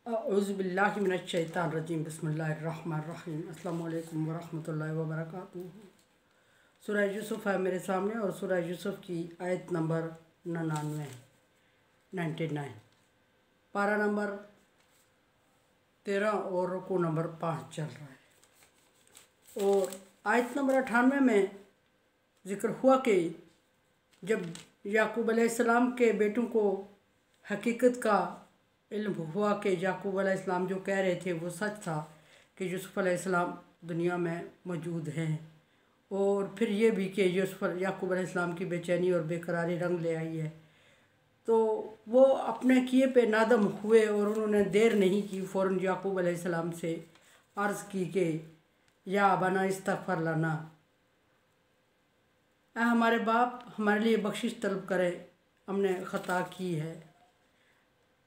औज़ुबिल्लाहि मिनश्शैतानिर्रजीम बिस्मिल्लाहिर्रहमानिर्रहीम अस्सलामु अलैकुम वरहमतुल्लाहि वबरकातुहू। सूरह यूसुफ है मेरे सामने और सूरह यूसुफ की आयत नंबर 99 पारा नंबर 13 और रुकू नंबर 5 चल रहा है। और आयत नंबर 98 में ज़िक्र हुआ कि जब याकूब अलैहिस्सलाम के बेटों को हकीकत का इल्म हुआ कि याकूब अलैहिस्सलाम जो कह रहे थे वो सच था कि यूसुफ अलैहिस्सलाम दुनिया में मौजूद हैं, और फिर ये भी कि याकूब अलैहिस्सलाम की बेचैनी और बेकरारी रंग ले आई है, तो वो अपने किए पे नादम हुए और उन्होंने देर नहीं की, फ़ौरन याकूब अलैहिस्सलाम से अर्ज़ की कि या अबाना इस्तग़फ़िर लना, हमारे बाप हमारे लिए बख्शिश तलब करें, हमने ख़ता की है।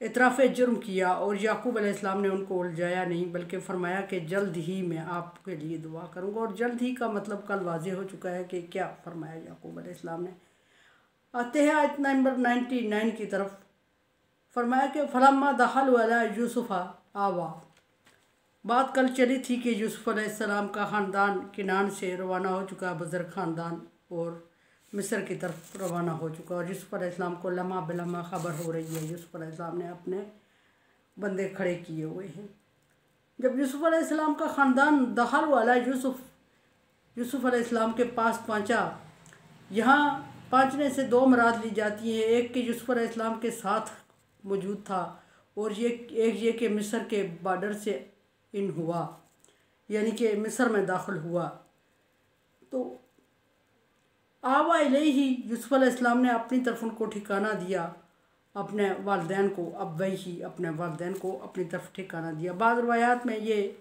इतराफ़ जुर्म किया और याकूब अलैहिस्सलाम ने उनको उलझाया नहीं, बल्कि फ़रमाया कि जल्द ही मैं आपके लिए दुआ करूँगा। और जल्द ही का मतलब कल वाज़ेह हो चुका है कि क्या फ़रमाया याकूब अलैहिस्सलाम ने। आते हैं आयत नंबर 99 की तरफ। फ़रमाया कि फलम्मा दखलू अला यूसुफ़ा आवा। बात कल चली थी कि यूसुफ अलैहिस्सलाम का ख़ानदान किनान से रवाना हो चुका, बुज़ुर्ग ख़ानदान, और मिस्र की तरफ रवाना हो चुका। और यूसुफ अलैहिस्सलाम को लम्हा बिलम्हा ख़बर हो रही है। यूसुफ अलैहिस्सलाम ने अपने बंदे खड़े किए हुए हैं। जब यूसुफ अलैहिस्सलाम का ख़ानदान दखल अला यूसुफ अलैहिस्सलाम के पास पहुंचा, यहाँ पहुँचने से दो मुराद ली जाती हैं। एक कि यूसुफ अलैहिस्सलाम के साथ मौजूद था, और ये कि मिस्र के बॉर्डर से इन हुआ, यानी कि मिस्र में दाखिल हुआ। तो आवा इलैहि, यूसुफ अलैहिस्सलाम ने अपनी तरफ उनको ठिकाना दिया, अपने वालिदैन को, अपने वालिदैन को अपनी तरफ ठिकाना दिया। बाद रवायात में ये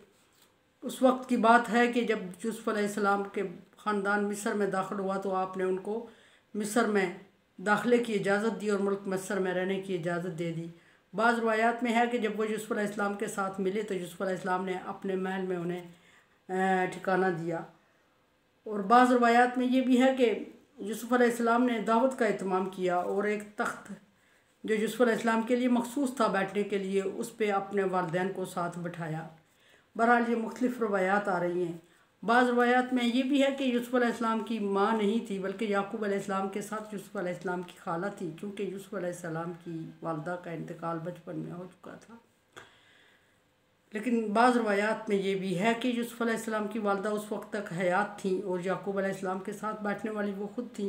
उस वक्त की बात है कि जब यूसुफ अलैहिस्सलाम के ख़ानदान मिस्र में दाखिल हुआ तो आपने उनको मिस्र में दाखिले की इजाज़त दी और मुल्क मिस्र में रहने की इजाज़त दे दी। बाद रवायात में है कि जब वो यूसुफ अलैहिस्सलाम के साथ मिले तो यूसुफ अलैहिस्सलाम ने अपने महल में उन्हें ठिकाना दिया। और बाज़ रवायात में ये भी है कि यूसुफ अलैहिस्सलाम ने दावत का एहतमाम किया और एक तख्त जो यूसुफ अलैहिस्सलाम के लिए मखसूस था बैठने के लिए, उस पर अपने वालिदैन को साथ बिठाया। बहरहाल ये मुख्तलिफ़ रवायात आ रही हैं। बाज़ रवायात में ये भी है कि यूसुफ अलैहिस्सलाम की माँ नहीं थी, बल्कि याकूब अलैहिस्सलाम के साथ यूसुफ अलैहिस्सलाम की खाला थी, क्योंकि यूसुफ अलैहिस्सलाम की वालदा का इंतकाल बचपन में हो चुका था। लेकिन बाज़ रवायात में ये भी है कि यूसुफ अलैहिस्सलाम की वालदा उस वक्त तक हयात थी और याकूब अलैहिस्सलाम के साथ बैठने वाली वो खुद थी।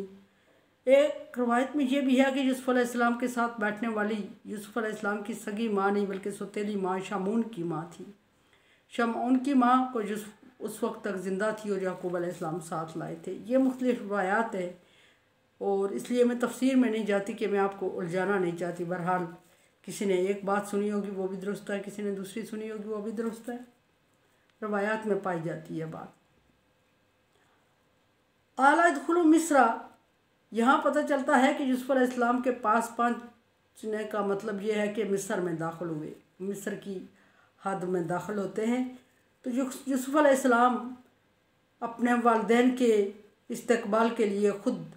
एक रवायत में ये भी है कि यूसुफ अलैहिस्सलाम के साथ बैठने वाली यूसुफ अलैहिस्सलाम की सगी माँ नहीं, बल्कि सौतेली माँ शमऊन की माँ थी। शमऊन की माँ को यूसुफ उस वक्त तक ज़िंदा थी और याकूब अलैहिस्सलाम साथ लाए थे। ये मुख्तलिफ़ रवायात है और इसलिए मैं तफसीर में नहीं जाती कि मैं आपको उलझाना नहीं चाहती। बहरहाल किसी ने एक बात सुनी होगी वो भी दुरुस्त है, किसी ने दूसरी सुनी होगी वो भी दुरुस्त है, रवायात में पाई जाती है बात। आला इदखुलू मिस्रा, यहाँ पता चलता है कि यूसुफ अलैहिस्सलाम के पास पहुँचने का मतलब ये है कि मिस्र में दाखिल हुए, मिस्र की हद में दाखिल होते हैं। तो यूसुफ अलैहिस्सलाम अपने वालिदैन के इस्तकबाल के लिए ख़ुद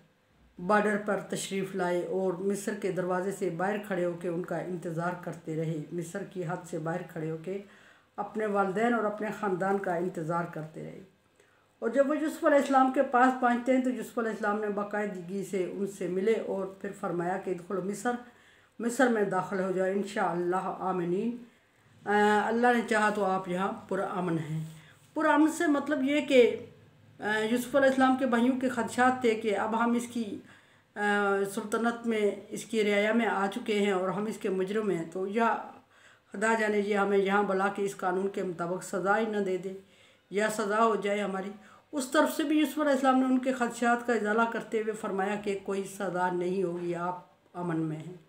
बॉर्डर पर तशरीफ़ लाए और मिस्र के दरवाज़े से बाहर खड़े होकर उनका इंतज़ार करते रहे। मिस्र की हद से बाहर खड़े होकर अपने वालिदैन और अपने ख़ानदान का इंतज़ार करते रहे। और जब वो यूसुफ अलैहिस्सलाम के पास पहुँचते हैं तो यूसुफ अलैहिस्सलाम ने बाकायदगी से उनसे मिले और फिर फरमाया कि इदखुलू मिस्र में दाखिल हो जाए इंशाअल्लाह आमिनीन, अल्लाह ने चाहा तो आप यहाँ पुरअमन हैं। पुरअमन से मतलब ये कि यूसुफ अलैहिस्सलाम के भाइयों के ख़दशात थे कि अब हम इसकी सुल्तनत में, इसकी रियाया में आ चुके हैं और हम इसके मुजरिम हैं, तो या खुदा जाने ये हमें यहाँ बुला के इस कानून के मुताबिक सज़ा ही न दे दे या सज़ा हो जाए हमारी। उस तरफ से भी यूसुफ अलैहिस्सलाम ने उनके ख़दशात का इज़ाला करते हुए फरमाया कि कोई सज़ा नहीं होगी, आप अमन में हैं।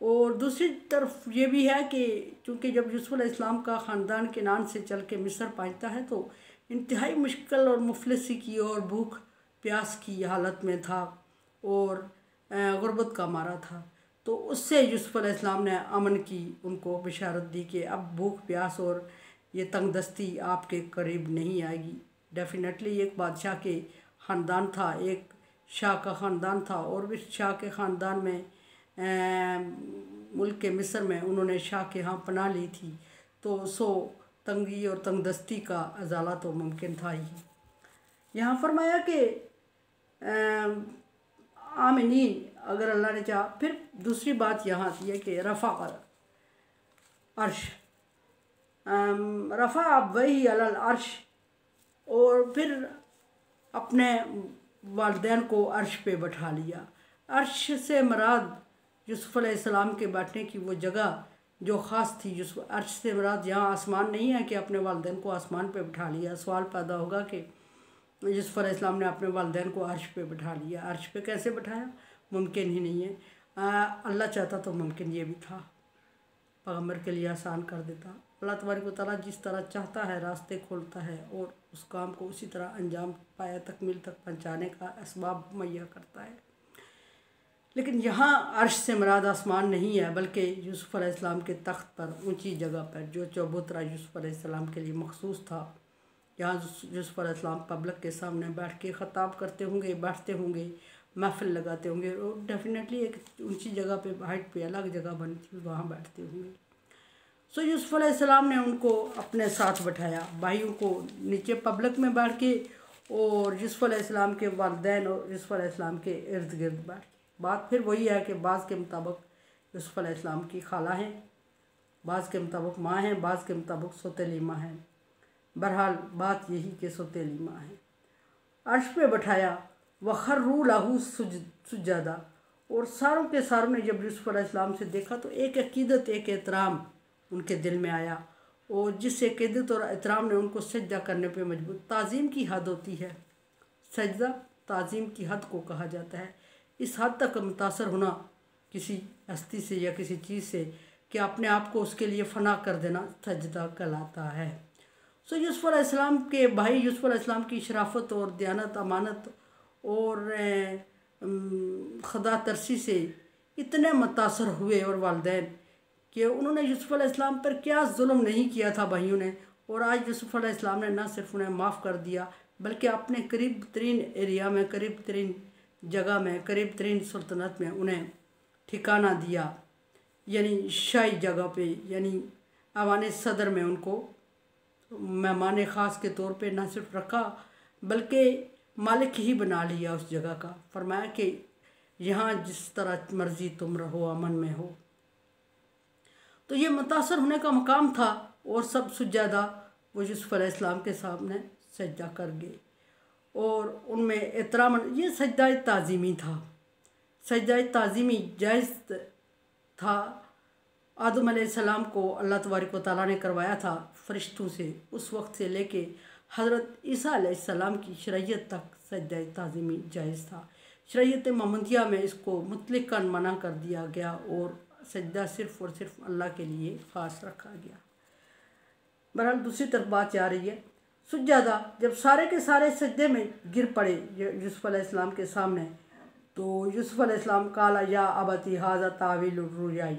और दूसरी तरफ ये भी है कि चूँकि जब यूसुफ अलैहिस्सलाम का ख़ानदान किनान से चल के मिस्र पहुँचता है तो इंतहाई मुश्किल और मुफलिसी की और भूख प्यास की हालत में था और गुर्बत का मारा था। तो उससे यूसुफ अलैहिस्सलाम ने अमन की उनको बशारत दी कि अब भूख प्यास और ये तंगदस्ती आपके करीब नहीं आएगी। डेफिनेटली एक बादशाह के ख़ानदान था, एक शाह का ख़ानदान था और इस शाह के ख़ानदान में मुल्क के मिस्र में उन्होंने शाह के यहाँ पनाह ली थी, तो सो तंगी और तंगदस्ती का अजाला तो मुमकिन था ही। यहाँ फरमाया कि आमीन, अगर अल्लाह ने चाहा। फिर दूसरी बात यहाँ आती है कि रफ़ा अर्श, रफ़ा अब वही अलल अर्श, और फिर अपने वालिदैन को अर्श पे बैठा लिया। अर्श से मुराद यूसुफ़ अलैहिस्सलाम के बैठने की वो जगह जो ख़ास थी। यूसुफ़ अर्श से मुराद यहाँ आसमान नहीं है कि अपने वालिदैन को आसमान पे बैठा लिया। सवाल पैदा होगा कि यूसुफ़ अलैहिस्सलाम ने अपने वालिदैन को अर्श पे बैठा लिया, अर्श पे कैसे बैठाया? मुमकिन ही नहीं है। अल्लाह चाहता तो मुमकिन ये भी था, पैगम्बर के लिए आसान कर देता। अल्लाह तबारक व तआला जिस तरह चाहता है रास्ते खोलता है और उस काम को उसी तरह अंजाम पाया तकमील तक पहुँचाने का असबाब मुहैया करता है। लेकिन यहाँ अर्श से मुराद आसमान नहीं है, बल्कि यूसुफ़ अलैहिस्सलाम के तख्त पर ऊंची जगह पर जो चबूतरा यूसुफ़ अलैहिस्सलाम के लिए मखसूस था, यहाँ यूसुफ़ अलैहिस्सलाम पब्लिक के सामने बैठ के ख़ताब करते होंगे, बैठते होंगे, महफिल लगाते होंगे, और डेफिनेटली एक ऊंची जगह पे हाइट पे अलग जगह बनी थी, वहाँ बैठते होंगे। सो यूसुफ़ अलैहिस्सलाम ने उनको अपने साथ बैठाया, भाइयों को नीचे पब्लिक में बैठ के, और यूसुफ़ अलैहिस्सलाम के वालिदैन और यूसुफ़ अलैहिस्सलाम के इर्द गिर्द बैठ के। बात फिर वही है कि बाज़ के मुताबिक यूसुफ़ अलैहिस्सलाम की खाला हैं, बाज़ के मुताबिक माँ हैं, बाज़ के मुताबिक सौतेली माँ हैं। बहरहाल बात यही कि सौतेली माँ है। अर्श पे बैठाया, वखर्रू लहू सुजदा, और सारों के सारों ने जब यूसुफ़ अलैहिस्सलाम से देखा तो एक अकीदत, एक एहतराम उनके दिल में आया, और जिस अकीदत और एहतराम ने उनको सजदा करने पे मजबूर। ताज़ीम की हद होती है, सजदा ताज़ीम की हद को कहा जाता है। इस हद तक मुतासर होना किसी हस्ती से या किसी चीज़ से कि अपने आप को उसके लिए फ़ना कर देना सजदा कहलाता है। सो यूसुफ़ अलैहिस्सलाम के भाई यूसुफ़ अलैहिस्सलाम की शराफत और दयानत, अमानत और खुदा तरसी से इतने मुतासर हुए और वालिदैन कि उन्होंने यूसुफ़ अलैहिस्सलाम पर क्या जुल्म नहीं किया था भाइयों ने, और आज यूसुफ़ अलैहिस्सलाम ने न सिर्फ उन्हें माफ़ कर दिया बल्कि अपने करीब तरीन एरिया में, करीब तरीन जगह में, करीब तरीन सुल्तनत में उन्हें ठिकाना दिया, यानी शाही जगह पे, यानी आवान सदर में उनको मेहमान ख़ास के तौर पे न सिर्फ रखा बल्कि मालिक ही बना लिया उस जगह का। फरमाया कि यहाँ जिस तरह मर्ज़ी तुम रहो, अमन में हो। तो ये मुतासर होने का मकाम था, और सब सुजादा वो यूसुफ़ अलैहिस्सलाम के सामने सजदा कर गए, और उनमें एहतराम। ये सजदा ताज़ीमी था, सजदा ताज़ीमी जायज़ था। आदम अलैहिस्सलाम को अल्लाह तबारक व तआला ने करवाया था फरिश्तों से, उस वक्त से लेके हज़रत ईसा अलैहिस्सलाम की शरीयत तक सजदा ताज़ीमी जायज़ था। शरीयत मोहम्मदिया में इसको मुतलक़न मना कर दिया गया और सजदा सिर्फ़ और सिर्फ अल्लाह के लिए ख़ास रखा गया। बहरहाल दूसरी तरफ बात जा रही है, सुजादा जब सारे के सारे सजदे में गिर पड़े यूसुफ़ अलैहिस्सलाम के सामने, तो यूसुफ़ अलैहिस्सलाम काला या अबती हाज़ा तावील रुया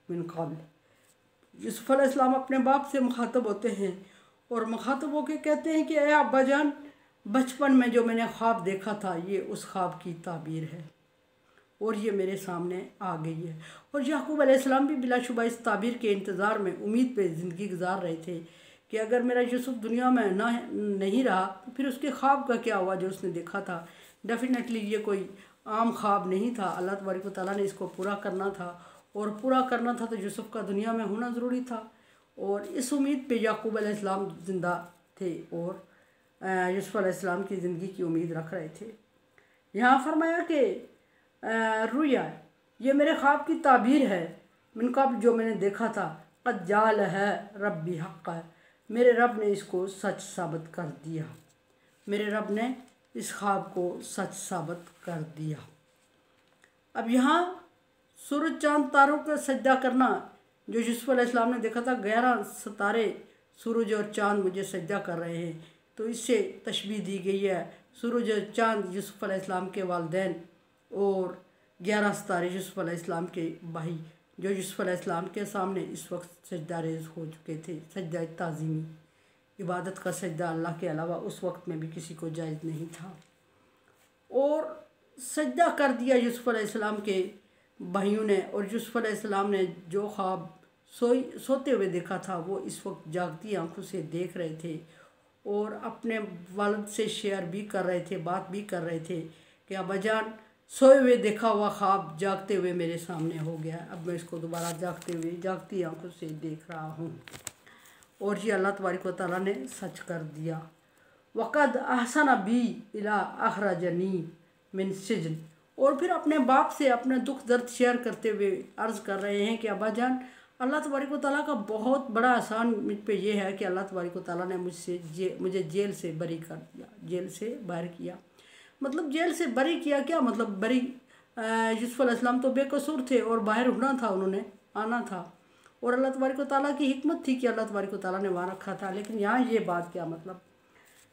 मिन क़ब्ल। यूसुफ़ अलैहिस्सलाम अपने बाप से मुखातब होते हैं और मुखातब होकर कहते हैं कि ए अब्बा जान, बचपन में जो मैंने ख्वाब देखा था ये उस ख्वाब की ताबीर है और ये मेरे सामने आ गई है। और याकूब अलैहिस्सलाम भी बिलाशुबा इस ताबीर के इंतज़ार में, उम्मीद पे ज़िंदगी गुजार रहे थे कि अगर मेरा यूसुफ दुनिया में नहीं रहा तो फिर उसके ख्वाब का क्या हुआ जो उसने देखा था। डेफिनेटली ये कोई आम ख्वाब नहीं था, अल्लाह तबारक व तआला ने इसको पूरा करना था, और पूरा करना था तो यूसुफ का दुनिया में होना ज़रूरी था। और इस उम्मीद पे याकूब अलैहिस्सलाम ज़िंदा थे और यूसुफ अलैहिस्सलाम की ज़िंदगी की उम्मीद रख रहे थे। यहाँ फरमाया कि रुया, ये मेरे ख्वाब की ताबीर है, मिन क़ब्ल जो मैंने देखा था, क़द जाल है रब्बी हक़्क़ा, मेरे रब ने इसको सच साबित कर दिया, मेरे रब ने इस ख्वाब को सच साबित कर दिया। अब यहाँ सूरज चाँद तारों का सजदा करना जो यूसुफ अलैहिस्सलाम ने देखा था, 11 सितारे सूरज और चाँद मुझे सजदा कर रहे हैं, तो इससे तशबीह दी गई है सूरज और चाँद यूसुफ अलैहिस्सलाम के वालिदैन और 11 सितारे यूसुफ अलैहिस्सलाम के भाई जो यूसुफ अलैहिस्सलाम के सामने इस वक्त सजदा रेज़ हो चुके थे। सजदा ताज़ीमी, इबादत का सजदा अल्लाह के अलावा उस वक्त में भी किसी को जायज़ नहीं था, और सजदा कर दिया यूसुफ अलैहिस्सलाम के भाइयों ने और यूसुफ अलैहिस्सलाम ने जो ख्वाब सोते हुए देखा था वो इस वक्त जागती आंखों से देख रहे थे और अपने वालिद से शेयर भी कर रहे थे, बात भी कर रहे थे कि अब्बाजान सोए हुए देखा हुआ ख्वाब जागते हुए मेरे सामने हो गया, अब मैं इसको दोबारा जागती आंखों से देख रहा हूँ। और ये अल्लाह तबारक व तआला ने सच कर दिया। वक़द अहसन बी इला अखरजनी मिन सिजन। और फिर अपने बाप से अपना दुख दर्द शेयर करते हुए अर्ज़ कर रहे हैं कि अब्बाजान अल्लाह तबारक व तआला का बहुत बड़ा एहसान मुझ पे ये है कि अल्लाह तबारक व तआला ने मुझे जेल से बरी कर दिया, जेल से बाहर किया। मतलब जेल से बरी किया क्या मतलब बरी, यूसुफ अलैहिस्सलाम तो बेकसूर थे और बाहर होना था, उन्होंने आना था और अल्लाह तबारक व तआला की हिकमत थी कि अल्लाह तबारक व तआला ने वहाँ रखा था। लेकिन यहाँ ये बात क्या मतलब,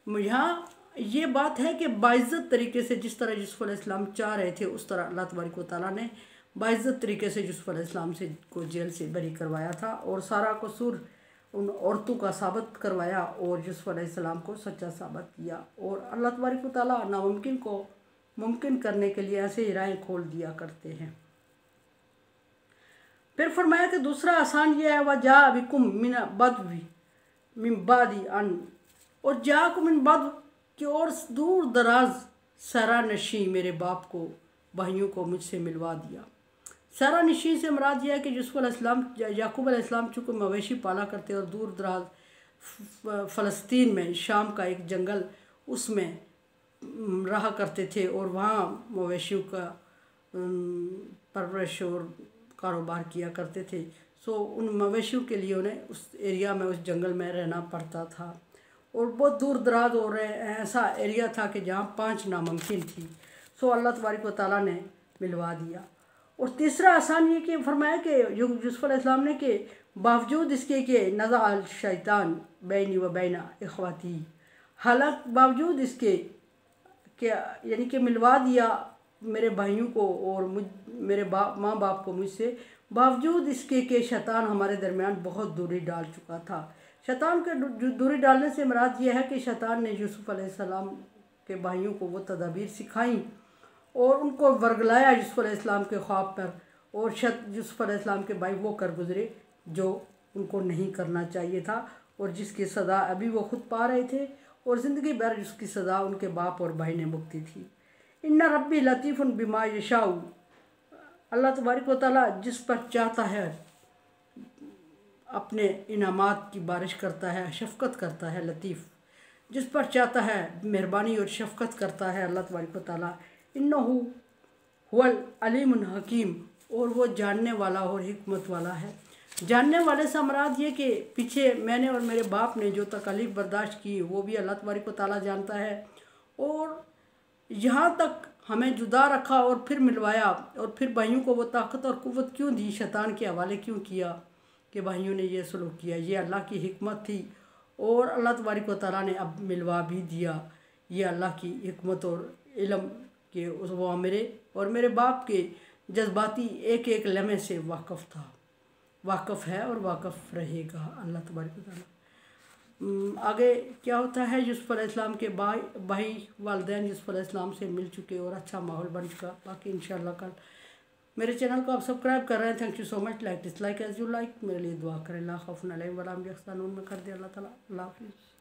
यहाँ ये बात है कि बाइज़्ज़त तरीके से जिस तरह यूसुफ अलैहिस्सलाम चाह रहे थे उस तरह अल्लाह तबारक व तआला ने बाइज़्ज़त तरीके से यूसुफ अलैहिस्सलाम से को जेल से बरी करवाया था और सारा कसूर उन औरतों का साबित करवाया और यूसुफ अलैहिस्सलाम को सच्चा साबित किया। और अल्लाह तबारक व तआला नामुमकिन को मुमकिन करने के लिए ऐसे ही राहें खोल दिया करते हैं। फिर फरमाया कि दूसरा आसान ये है, वह जा अबिकुम मिन बदवी मिन बादी अन, और जाकुम मिन बद की और दूर दराज सरा नशी मेरे बाप को भाइयों को मुझसे मिलवा दिया। सरा नशी से मुराद यह है कि यूसुफ अलैहिस्सलाम याकूब अलैहिस्सलाम चूँकि मवेशी पाला करते और दूर दराज फ़लस्तीन में शाम का एक जंगल उसमें रहा करते थे और वहाँ मवेशियों का परवरिश और कारोबार किया करते थे। सो उन मवेशियों के लिए उन्हें उस एरिया में, उस जंगल में रहना पड़ता था और बहुत दूर दराज और ऐसा एरिया था कि जहाँ 5 नामुमकिन थी। सो अल्लाह तबारक व तआला ने मिलवा दिया। और तीसरा आसान ये कि फरमाया कि यूसुफ अलैहिस्सलाम ने कि बावजूद इसके कि नज़ा शैतान बैनी व बैना इख्वाती, हालांकि बावजूद इसके कि यानी कि मिलवा दिया मेरे भाइयों को और मेरे माँ बाप को मुझसे, बावजूद इसके कि शैतान हमारे दरमियान बहुत दूरी डाल चुका था। शैतान के दूरी डालने से मुराद यह है कि शैतान ने यूसुफ अलैहिस्सलाम के भाइयों को वो तदाबीर सिखाई और उनको वर्गलाया यूसुफ अलैहिस्सलाम के ख्वाब पर, और यूसुफ अलैहिस्सलाम के भाई वो कर गुजरे जो उनको नहीं करना चाहिए था और जिसकी सज़ा अभी वो खुद पा रहे थे और ज़िंदगी भर जिसकी सज़ा उनके बाप और भाई ने भुगती थी। इन्ना रब्बी लतीफ़ुन बिमा यशाऊ, अल्लाह तबारक व तआला जिस पर चाहता है अपने इनामात की बारिश करता है, शफ़क़त करता है। लतीफ़ जिस पर चाहता है मेहरबानी और शफ़क़त करता है अल्लाह तबारक व तआला। इन्नहु हुवल अलीमुल हकीम, और वो जानने वाला और हिकमत वाला है। जानने वाले से मुराद ये कि पीछे मैंने और मेरे बाप ने जो तकलीफ़ बर्दाश्त की वो भी अल्लाह तबारक व तआला जानता है, और यहाँ तक हमें जुदा रखा और फिर मिलवाया और फिर भाइयों को वो ताकत और क़ुव्वत क्यों दी, शैतान के हवाले क्यों किया कि भाइयों ने ये सलूक किया, ये अल्लाह की हिकमत थी और अल्लाह तबारक व तआला ने अब मिलवा भी दिया। ये अल्लाह की हिकमत और इल्म के वो मेरे और मेरे बाप के जज्बाती एक एक लम्हे से वाक़फ़ है और वाक़फ़ रहेगा अल्लाह तबारक व तआला। आगे क्या होता है, यूसुफ अलैहिस्सलाम के भाई वालिदैन यूसुफ अलैहिस्सलाम से मिल चुके और अच्छा माहौल बन चुका। बाकी इंशाअल्लाह कल मेरे चैनल को आप सब्सक्राइब कर रहे हैं, thank you so much. Like dislike as you like, मेरे लिए दुआ करें। ला खौफुन अलैहिम वला हुम यहज़नून में कर दे अल्लाह ताला। अल्लाह हाफ़िज़।